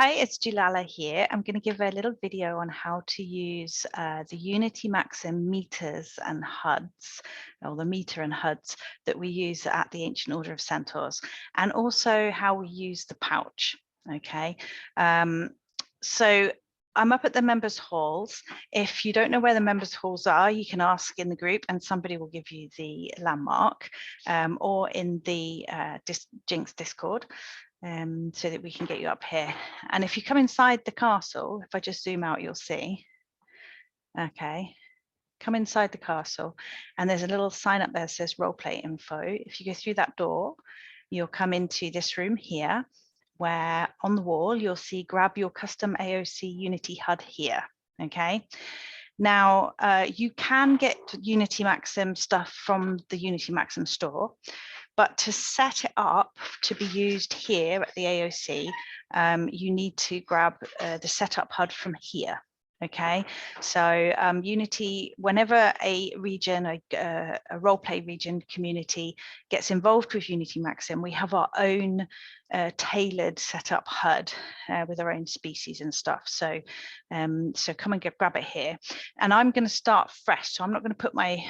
Hi, it's Julala here. I'm going to give a little video on how to use the Unity Maxim meters and HUDs, or the meter and HUDs that we use at the Ancient Order of Centaurs, and also how we use the pouch. Okay, so I'm up at the members' halls. If you don't know where the members' halls are, you can ask in the group and somebody will give you the landmark, or in the Jinx Discord. So that we can get you up here. And if you come inside the castle, if I just zoom out, you'll see. Okay, come inside the castle and there's a little sign up there that says roleplay info. If you go through that door, you'll come into this room here, where on the wall you'll see grab your custom AOC Unity HUD here. Okay. Now, you can get Unity Maxim stuff from the Unity Maxim store, but to set it up to be used here at the AOC, you need to grab the setup HUD from here. Okay, so Unity, whenever a region, a roleplay region community gets involved with Unity Maxim, we have our own tailored setup HUD with our own species and stuff. So, so come and grab it here. And I'm going to start fresh. So I'm not going to put my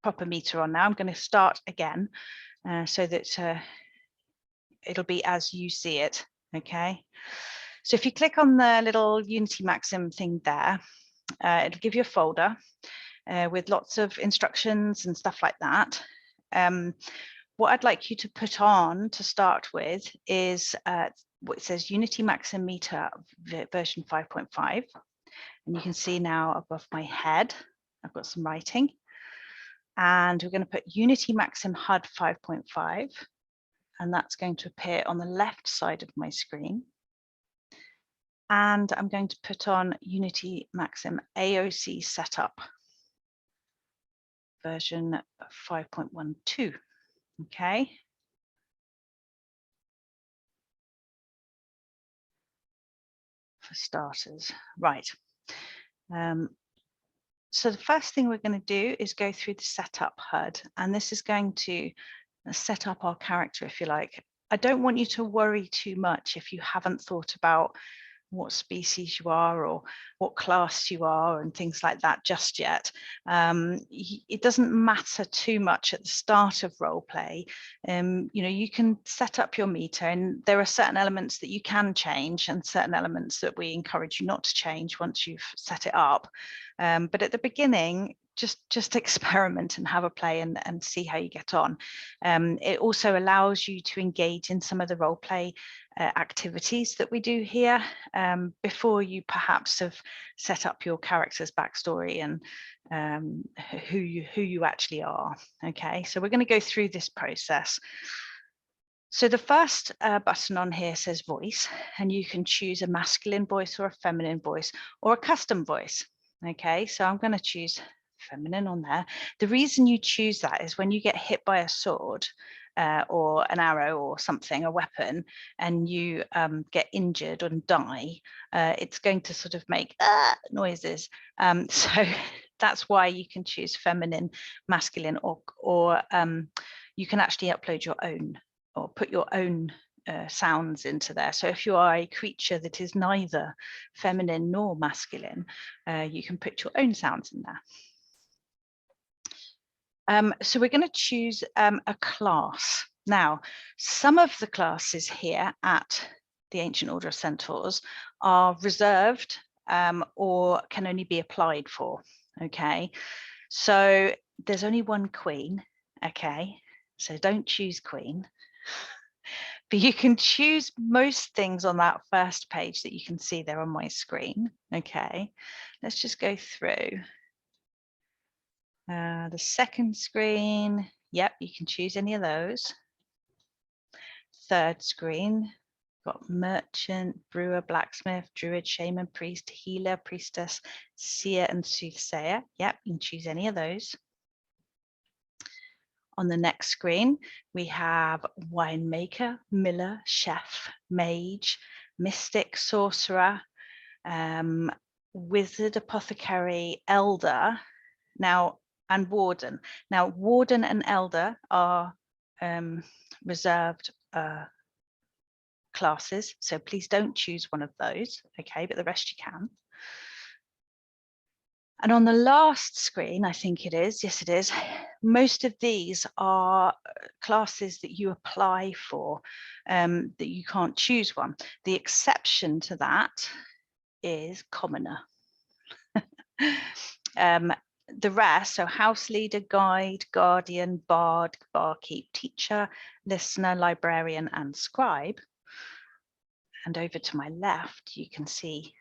proper meter on now. I'm going to start again so that it'll be as you see it. Okay. So if you click on the little Unity Maxim thing there, it'll give you a folder with lots of instructions and stuff like that. What I'd like you to put on to start with is what it says Unity Maxim Meter version 5.5. And you can see now above my head, I've got some writing. And we're going to put Unity Maxim HUD 5.5. And that's going to appear on the left side of my screen. And I'm going to put on Unity Maxim AOC Setup version 5.12. Okay. For starters, right. So the first thing we're going to do is go through the setup HUD, and this is going to set up our character, if you like. I don't want you to worry too much if you haven't thought about what species you are or what class you are and things like that just yet. It doesn't matter too much at the start of roleplay. You know, you can set up your meter and there are certain elements that you can change and certain elements that we encourage you not to change once you've set it up. But at the beginning, just experiment and have a play and see how you get on. It also allows you to engage in some of the role play activities that we do here before you perhaps have set up your character's backstory and who you actually are. Okay, so we're going to go through this process. So the first button on here says voice, and you can choose a masculine voice or a feminine voice or a custom voice. Okay, so I'm going to choose feminine on there. The reason you choose that is when you get hit by a sword or an arrow or something, a weapon, and you get injured and die, it's going to sort of make noises. So that's why you can choose feminine, masculine, or you can actually upload your own or put your own sounds into there. So if you are a creature that is neither feminine nor masculine, you can put your own sounds in there. So we're going to choose a class. Now, some of the classes here at the Ancient Order of Centaurs are reserved or can only be applied for. Okay, so there's only one queen. Okay, so don't choose queen. But you can choose most things on that first page that you can see there on my screen. Okay, let's just go through. The second screen, yep, you can choose any of those. Third screen, got merchant, brewer, blacksmith, druid, shaman, priest, healer, priestess, seer, and soothsayer. Yep, you can choose any of those. On the next screen, we have winemaker, miller, chef, mage, mystic, sorcerer, wizard, apothecary, elder. Now, and warden. Now, warden and elder are reserved classes. So please don't choose one of those, okay, but the rest you can. And on the last screen, I think it is, yes it is, most of these are classes that you apply for, that you can't choose one. The exception to that is commoner. The rest, so house leader, guide, guardian, bard, barkeep, teacher, listener, librarian, and scribe. And over to my left, you can see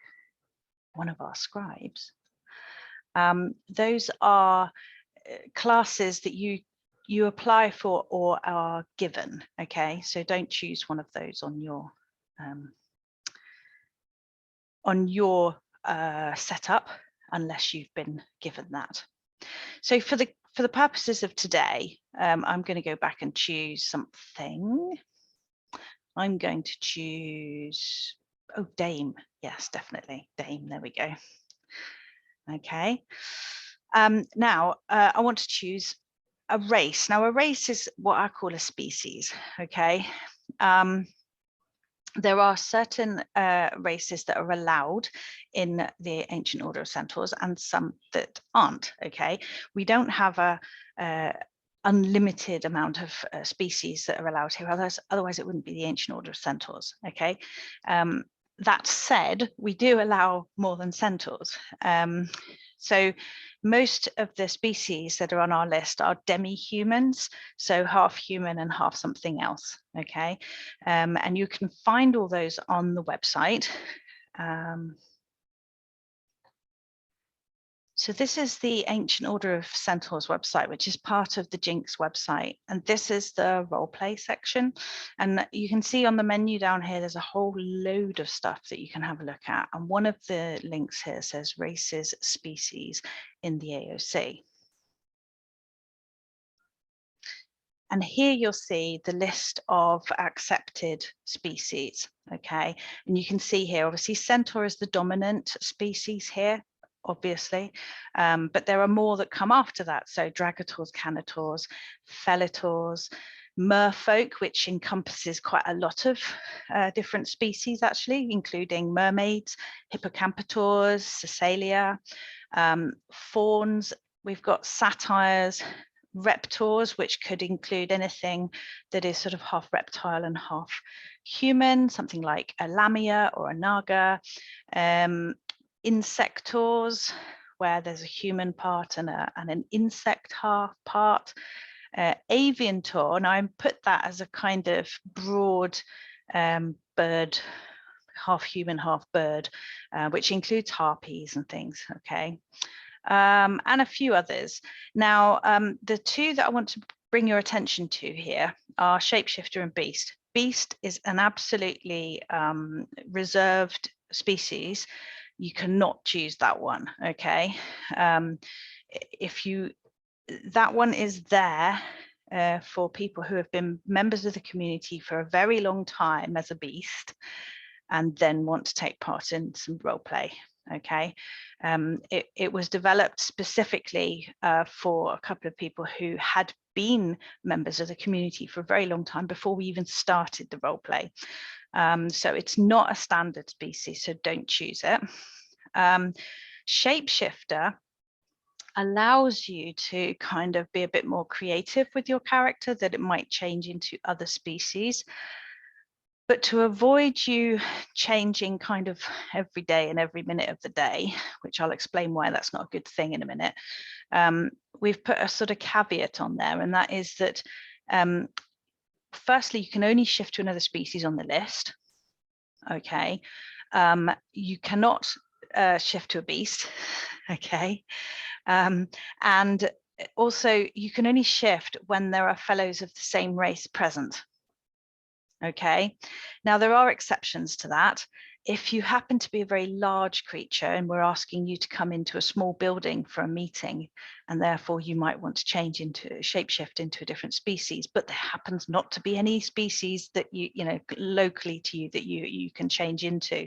one of our scribes. Those are classes that you apply for or are given, okay? So don't choose one of those on your setup unless you've been given that. So for the purposes of today, I'm going to go back and choose something. I'm going to choose, oh, Dame. Yes, definitely Dame. There we go. Okay. Now I want to choose a race. Now a race is what I call a species. Okay. There are certain races that are allowed in the Ancient Order of Centaurs and some that aren't, okay? We don't have a unlimited amount of species that are allowed here, otherwise it wouldn't be the Ancient Order of Centaurs, okay? That said, we do allow more than centaurs. So most of the species that are on our list are demi-humans, so half human and half something else, okay? And you can find all those on the website. So this is the Ancient Order of Centaurs website, which is part of the Jinx website. And this is the roleplay section. And you can see on the menu down here, there's a whole load of stuff that you can have a look at. And one of the links here says races, species in the AOC. And here you'll see the list of accepted species, okay? And you can see here, obviously, centaur is the dominant species here, obviously, but there are more that come after that. So dragataurs, canitaurs, felitaurs, merfolk, which encompasses quite a lot of different species, actually, including mermaids, hippocampators, Cecilia, fauns, we've got satyrs, reptors, which could include anything that is sort of half reptile and half human, something like a lamia or a naga, insectors, where there's a human part and an insect half part, aviantor, and I put that as a kind of broad bird, half human, half bird, which includes harpies and things, okay? And a few others. Now, the two that I want to bring your attention to here are shapeshifter and beast. Beast is an absolutely reserved species. You cannot choose that one, okay? That one is there for people who have been members of the community for a very long time as a beast and then want to take part in some role play. Okay, it was developed specifically for a couple of people who had been members of the community for a very long time before we even started the role play. So it's not a standard species, so don't choose it. Shapeshifter allows you to kind of be a bit more creative with your character, that it might change into other species. But to avoid you changing kind of every day and every minute of the day, which I'll explain why that's not a good thing in a minute, we've put a sort of caveat on there, and that is that firstly, you can only shift to another species on the list, okay? You cannot shift to a beast, okay? And also, you can only shift when there are fellows of the same race present. Okay, now there are exceptions to that. If you happen to be a very large creature and we're asking you to come into a small building for a meeting, and therefore you might want to change into shapeshift into a different species, but there happens not to be any species that you know locally to you that you can change into,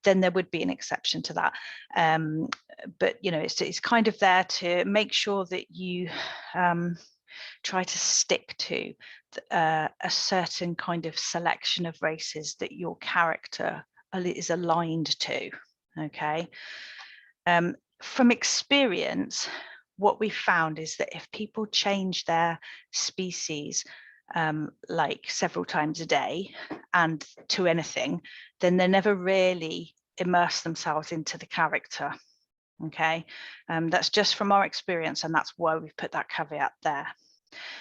then there would be an exception to that. But you know, it's kind of there to make sure that you try to stick to a certain kind of selection of races that your character is aligned to, okay? From experience, what we found is that if people change their species like several times a day and to anything, then they never really immerse themselves into the character. Okay, that's just from our experience, and that's why we've put that caveat there.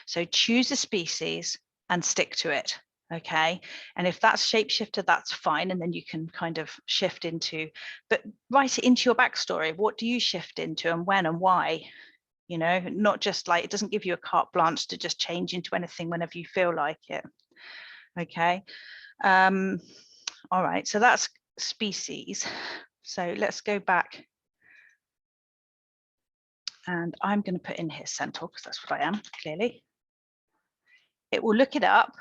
So choose a species and stick to it. Okay, and if that's shapeshifter, that's fine, and then you can kind of shift into, but write it into your backstory. What do you shift into, and when, and why? You know, not just like, it doesn't give you a carte blanche to just change into anything whenever you feel like it. Okay, all right, so that's species. So let's go back, and I'm going to put in here centaur because that's what I am, clearly. It will look it up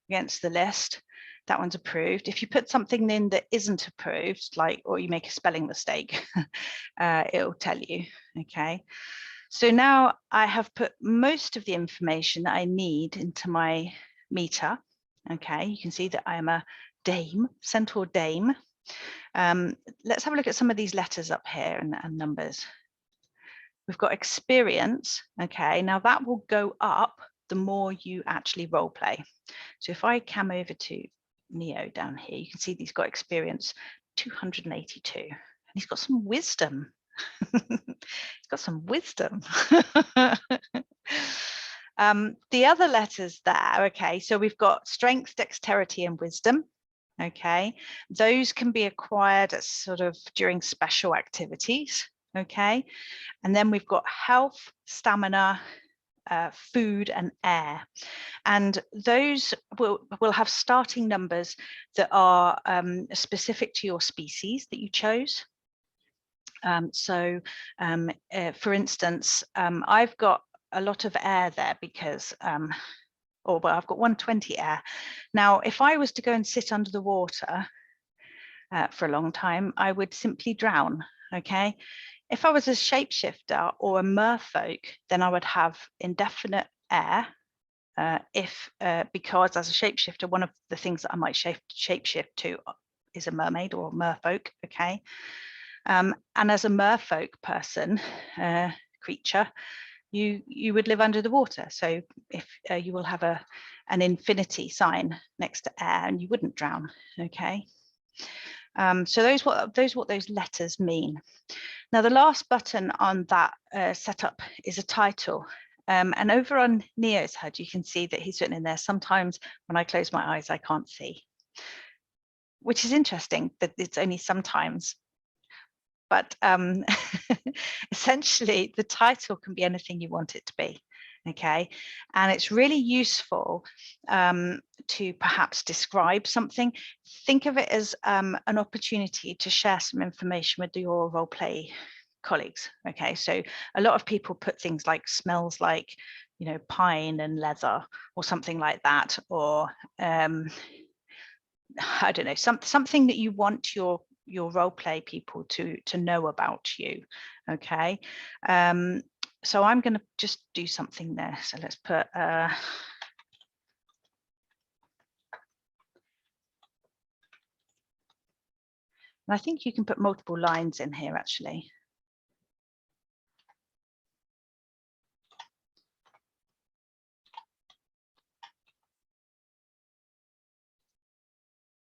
against the list. That one's approved. If you put something in that isn't approved, like, or you make a spelling mistake, it will tell you. Okay, so now I have put most of the information that I need into my meter. Okay, you can see that I am a dame, centaur dame. Let's have a look at some of these letters up here and numbers. We've got experience. Okay, now that will go up the more you actually role play. So if I come over to Neo down here, you can see he's got experience 282, and he's got some wisdom. He's got some wisdom. The other letters there, okay, so we've got strength, dexterity, and wisdom. Okay, those can be acquired as sort of during special activities. Okay, and then we've got health, stamina, food, and air, and those will have starting numbers that are specific to your species that you chose. For instance, I've got a lot of air there because well, I've got 120 air. Now, if I was to go and sit under the water for a long time, I would simply drown. Okay, if I was a shapeshifter or a merfolk, then I would have indefinite air. Because as a shapeshifter, one of the things that I might shapeshift to is a mermaid or a merfolk. Okay, and as a merfolk person, creature, you would live under the water. So if you will have an infinity sign next to air, and you wouldn't drown. Okay. So what those letters mean. Now, the last button on that setup is a title. And over on Neo's HUD, you can see that he's written in there, sometimes when I close my eyes, I can't see, which is interesting that it's only sometimes. But essentially, the title can be anything you want it to be. Okay, and it's really useful to perhaps describe something. Think of it as an opportunity to share some information with your role play colleagues. Okay, so a lot of people put things like smells like, you know, pine and leather or something like that, or I don't know, something that you want your role play people to know about you. Okay, so I'm going to just do something there. So let's put and I think you can put multiple lines in here actually.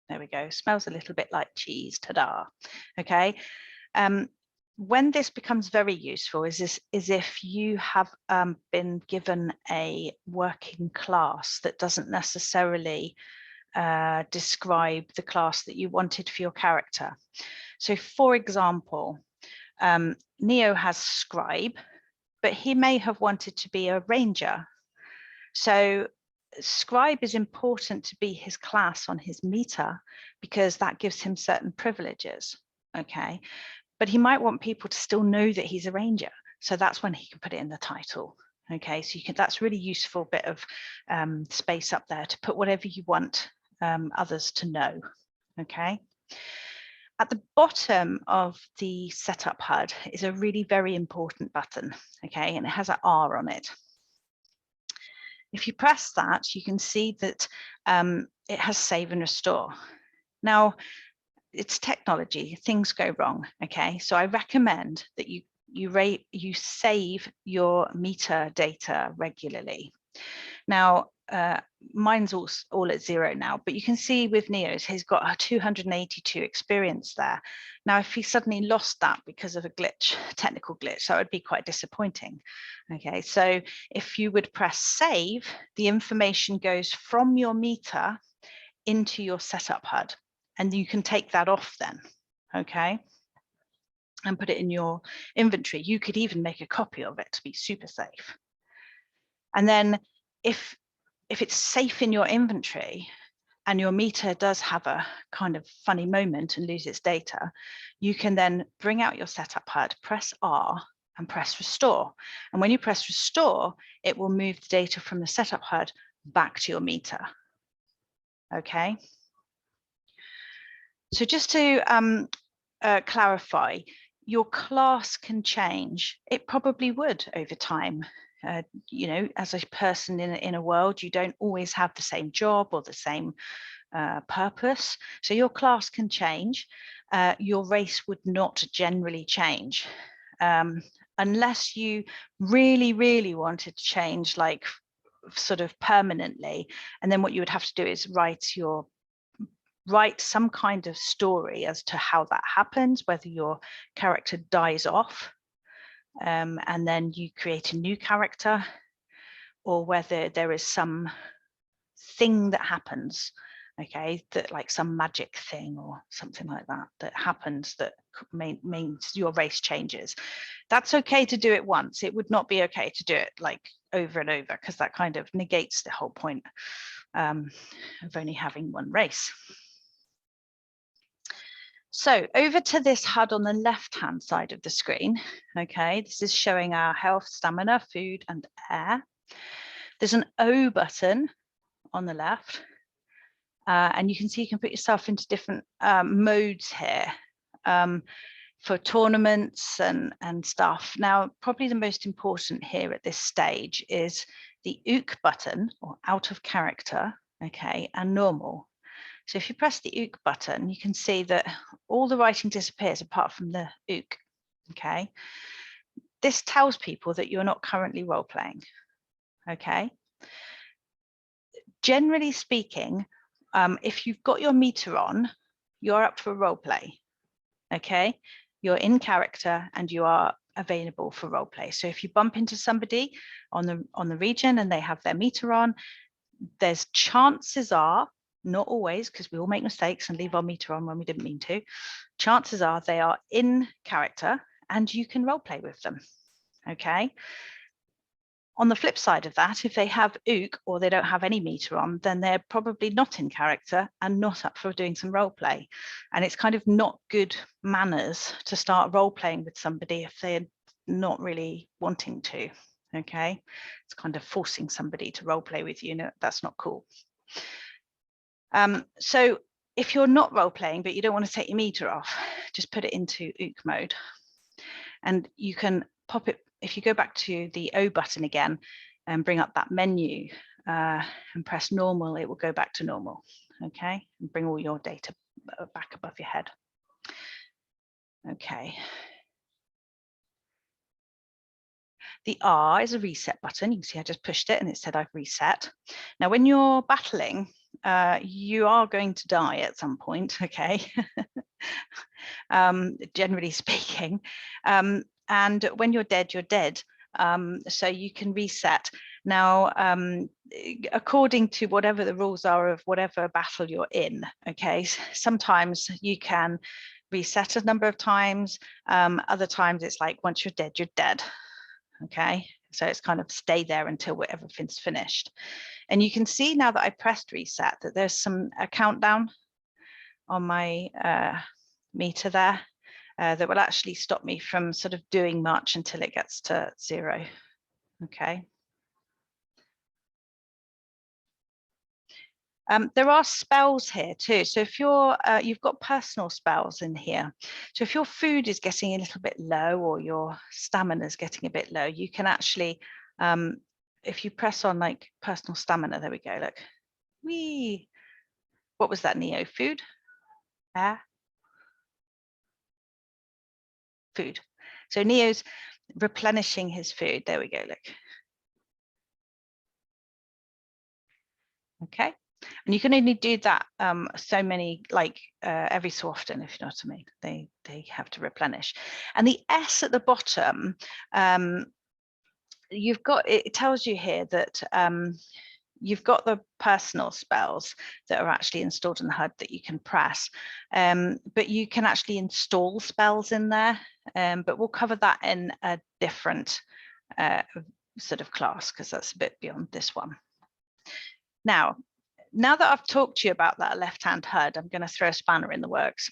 There we go. Smells a little bit like cheese. Ta-da. Okay. When this becomes very useful is if you have been given a working class that doesn't necessarily describe the class that you wanted for your character. So for example, Neo has scribe, but he may have wanted to be a ranger. So scribe is important to be his class on his meter because that gives him certain privileges. Okay, but he might want people to still know that he's a ranger, so that's when he can put it in the title. Okay, so that's really useful bit of space up there to put whatever you want others to know. Okay, at the bottom of the setup HUD is a really very important button. Okay, and it has an R on it. If you press that, you can see that it has save and restore. Now, it's technology, things go wrong, okay? So I recommend that you save your meter data regularly. Now, mine's all at 0 now, but you can see with Neo's, he's got a 282 experience there. Now, if he suddenly lost that because of a glitch, technical glitch, that would be quite disappointing. Okay, so if you would press save, the information goes from your meter into your setup HUD, and you can take that off then, okay, and put it in your inventory. You could even make a copy of it to be super safe. And then if it's safe in your inventory and your meter does have a kind of funny moment and lose its data, you can then bring out your setup HUD, press R and press restore. And when you press restore, it will move the data from the setup HUD back to your meter. Okay. So just to clarify, your class can change. It probably would over time. You know, as a person in a world, you don't always have the same job or the same purpose. So your class can change. Your race would not generally change unless you really, really wanted to change, like sort of permanently. And then what you would have to do is write some kind of story as to how that happens, whether your character dies off and then you create a new character, or whether there is some thing that happens, okay, that like some magic thing or something like that that happens that means your race changes. That's okay to do it once. It would not be okay to do it like over and over, because that kind of negates the whole point of only having one race. So over to this HUD on the left-hand side of the screen. Okay, this is showing our health, stamina, food, and air. There's an O button on the left, and you can see you can put yourself into different modes here for tournaments and stuff. Now, probably the most important here at this stage is the OOK button, or out of character, okay, and normal. So if you press the OOK button, you can see that all the writing disappears apart from the OOK, okay? This tells people that you're not currently role-playing, okay? Generally speaking, if you've got your meter on, you're up for roleplay, okay? You're in character and you are available for roleplay. So if you bump into somebody on the region and they have their meter on, there's chances are, not always, because we all make mistakes and leave our meter on when we didn't mean to, chances are they are in character and you can role play with them, okay? On the flip side of that, if they have ook or they don't have any meter on, then they're probably not in character and not up for doing some role play. And it's kind of not good manners to start role playing with somebody if they're not really wanting to, okay? It's kind of forcing somebody to role play with you, that's not cool. So if you're not role playing, but you don't want to take your meter off, just put it into ook mode. And you can pop it, if you go back to the O button again and bring up that menu and press normal, it will go back to normal, okay? And bring all your data back above your head. Okay. The R is a reset button. You can see I just pushed it and it said I've reset. Now, when you're battling, you are going to die at some point, okay? Generally speaking. And when you're dead, you're dead. So you can reset. Now, according to whatever the rules are of whatever battle you're in, okay, sometimes you can reset a number of times. Other times it's like, once you're dead, okay? So it's kind of stay there until everything's finished. And you can see now that I pressed reset that there's a countdown on my meter there that will actually stop me from sort of doing much until it gets to 0, okay? There are spells here too. So if you've got personal spells in here. So if your food is getting a little bit low or your stamina is getting a bit low, you can actually if you press on like personal stamina, there we go, look. Whee! What was that, Neo? Food? Air? Food. So Neo's replenishing his food. There we go, look. Okay. And you can only do that so many, like every so often, if you know what I mean. They have to replenish. And the S at the bottom, you've got, it tells you here that you've got the personal spells that are actually installed in the HUD that you can press, but you can actually install spells in there, but we'll cover that in a different sort of class because that's a bit beyond this one. Now that I've talked to you about that left-hand HUD, I'm going to throw a spanner in the works.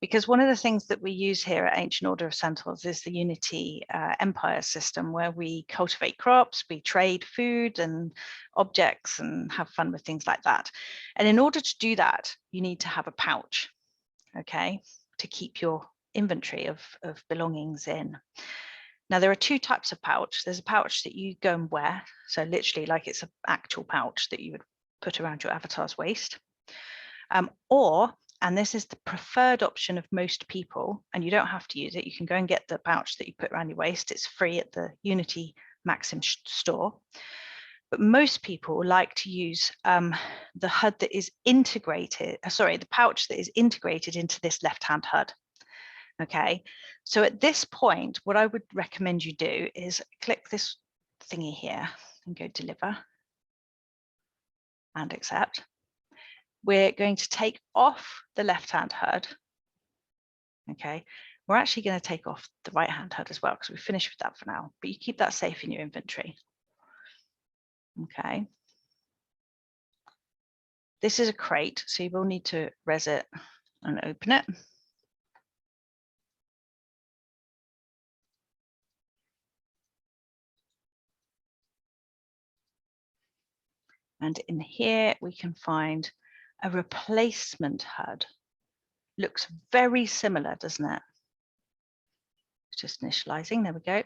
Because one of the things that we use here at Ancient Order of Centaurs is the Unity Empire system, where we cultivate crops, we trade food and objects and have fun with things like that. And in order to do that, you need to have a pouch, okay, to keep your inventory of belongings in. Now, there are two types of pouch. There's a pouch that you go and wear. So literally like it's an actual pouch that you would put around your avatar's waist. And this is the preferred option of most people, and you don't have to use it. You can go and get the pouch that you put around your waist. It's free at the Unity Maxim store. But most people like to use the HUD that is integrated, the pouch that is integrated into this left-hand HUD. Okay, so at this point, what I would recommend you do is click this thingy here and go deliver and accept. We're going to take off the left-hand HUD. Okay, we're actually going to take off the right-hand HUD as well because we finished with that for now, but you keep that safe in your inventory. Okay. This is a crate, so you will need to res it and open it. And in here, we can find a replacement HUD. Looks very similar, doesn't it? It's just initializing, there we go.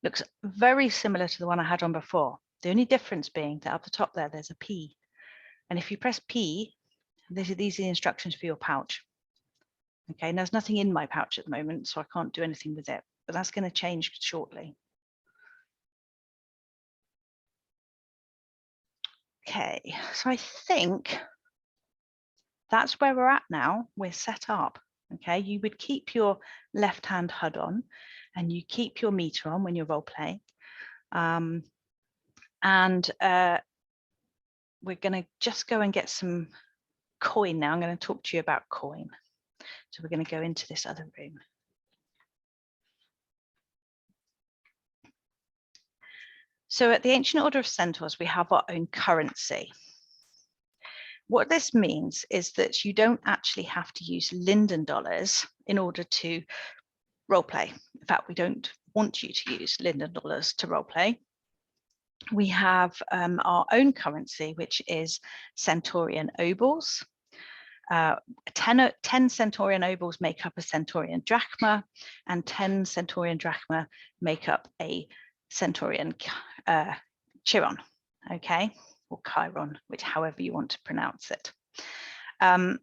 Looks very similar to the one I had on before. The only difference being that up the top there, there's a P. And if you press P, these are the instructions for your pouch. Okay, and there's nothing in my pouch at the moment, so I can't do anything with it, but that's going to change shortly. Okay, so I think that's where we're at now. We're set up. Okay, you would keep your left-hand HUD on and you keep your meter on when you're role playing. We're going to just go and get some coin now. I'm going to talk to you about coin. So we're going to go into this other room. So at the Ancient Order of Centaurs, we have our own currency. What this means is that you don't actually have to use Linden dollars in order to roleplay. In fact, we don't want you to use Linden dollars to roleplay. We have our own currency, which is Centaurian obols. 10 Centaurian obols make up a Centaurian drachma, and 10 Centaurian drachma make up a Centaurian chiron, okay, or chiron, which however you want to pronounce it. And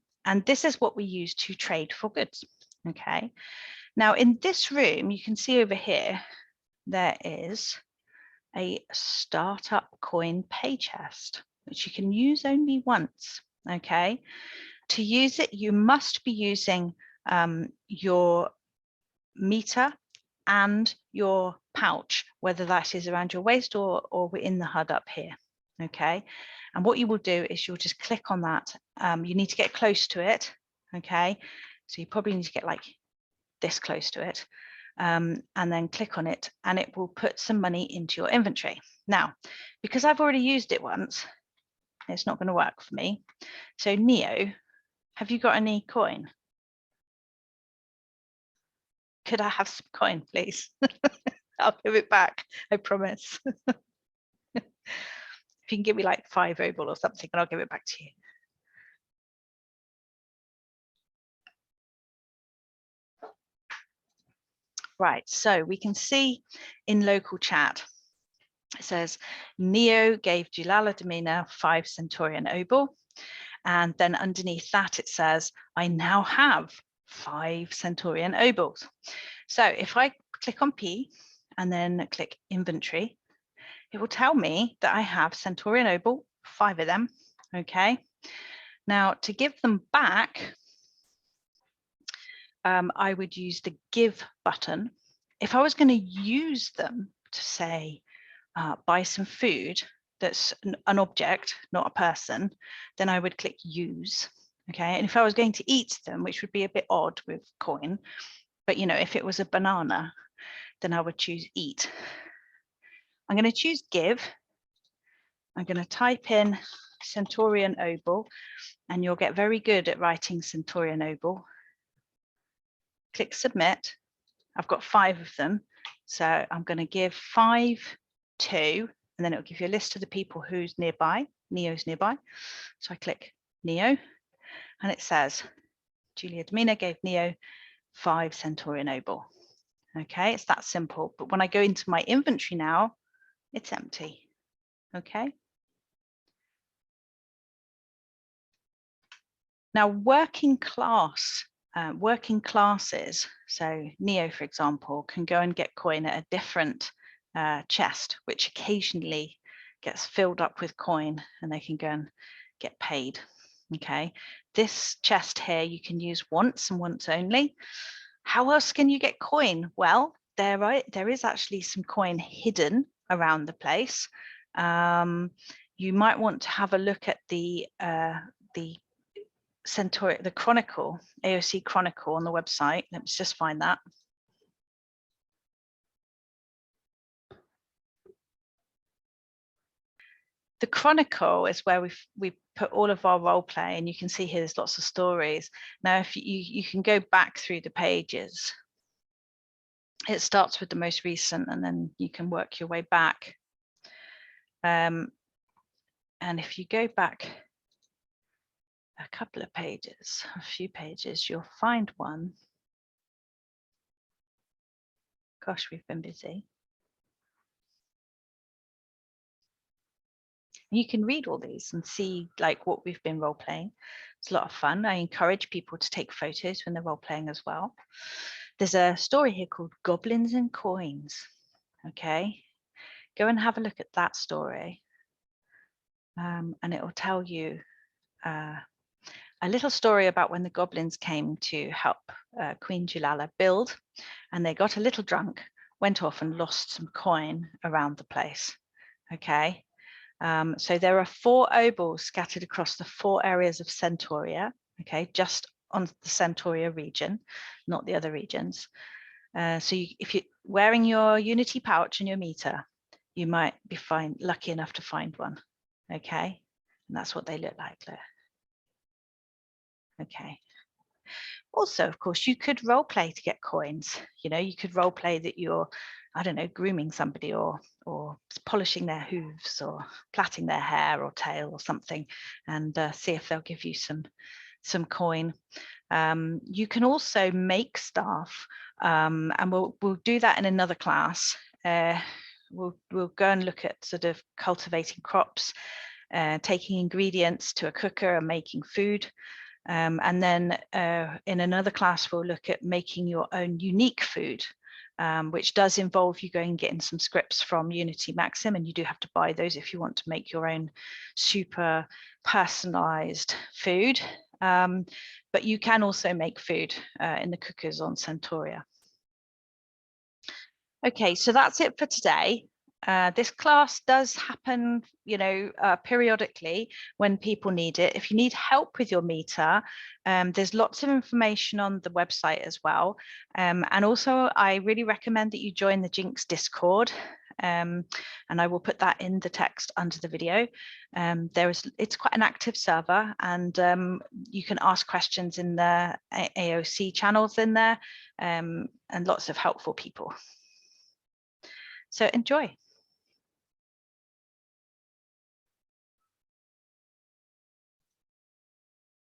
this is what we use to trade for goods, okay. Now in this room, you can see over here, there is a startup coin pay chest, which you can use only once, okay. To use it, you must be using your meter and your pouch, whether that is around your waist or in the HUD up here, okay? And what you will do is you'll just click on that. You need to get close to it, okay? So you probably need to get like this close to it, and then click on it, and it will put some money into your inventory. Now, because I've already used it once, it's not going to work for me. So Neo, have you got any coin? Could I have some coin, please? I'll give it back, I promise. If you can give me like 5 obol or something, and I'll give it back to you. Right, so we can see in local chat It says, Neo gave Julaladamina 5 Centaurian obol. And then underneath that, it says, I now have 5 Centaurian obols. So if I click on P and then click inventory, it will tell me that I have Centaurian obol, 5 of them. Okay. Now to give them back, I would use the give button. If I was going to use them to say, buy some food that's an object, not a person, then I would click use. Okay, and if I was going to eat them, which would be a bit odd with coin, but you know, if it was a banana, then I would choose eat. I'm going to choose give. I'm going to type in Centaurian obol, and you'll get very good at writing Centaurian obol. Click submit. I've got 5 of them, so I'm going to give 5 to, and then it'll give you a list of the people who's nearby. Neo's nearby, so I click Neo, and it says Julaladamina gave Neo 5 Centaurian obol. Okay, it's that simple. But when I go into my inventory now, it's empty. Okay. Now, working classes, so Neo, for example, can go and get coin at a different chest, which occasionally gets filled up with coin, and they can go and get paid. Okay, this chest here you can use once and once only. How else can you get coin? Well, there is actually some coin hidden around the place. You might want to have a look at the Chronicle, AOC Chronicle on the website. Let's just find that. The Chronicle is where we put all of our role play, and you can see here there's lots of stories. Now, if you can go back through the pages, it starts with the most recent, and then you can work your way back. And if you go back a couple of pages, a few pages, you'll find one. Gosh, we've been busy. You can read all these and see like what we've been role playing. It's a lot of fun. I encourage people to take photos when they're role playing as well. There's a story here called Goblins and Coins. Okay, go and have a look at that story, and it will tell you a little story about when the goblins came to help Queen Julala build, and they got a little drunk, went off and lost some coin around the place. Okay. So there are 4 obols scattered across the 4 areas of Centauria, okay, just on the Centauria region, not the other regions. So if you're wearing your Unity pouch and your meter, you might be lucky enough to find one, okay? And that's what they look like, Claire. Okay. Also, of course, you could role play to get coins. You know, you could role play that you're, I don't know, grooming somebody or polishing their hooves or plaiting their hair or tail or something, and see if they'll give you some coin. You can also make stuff, and we'll do that in another class. We'll go and look at sort of cultivating crops, taking ingredients to a cooker and making food. And then in another class, we'll look at making your own unique food, which does involve you going and getting some scripts from Unity Maxim, and you do have to buy those if you want to make your own super personalized food. But you can also make food in the cookers on Centauria. Okay, so that's it for today. This class does happen, you know, periodically when people need it. If you need help with your meter, there's lots of information on the website as well. And also, I really recommend that you join the Jinx Discord. And I will put that in the text under the video. It's quite an active server, and you can ask questions in the AOC channels in there, and lots of helpful people. So enjoy.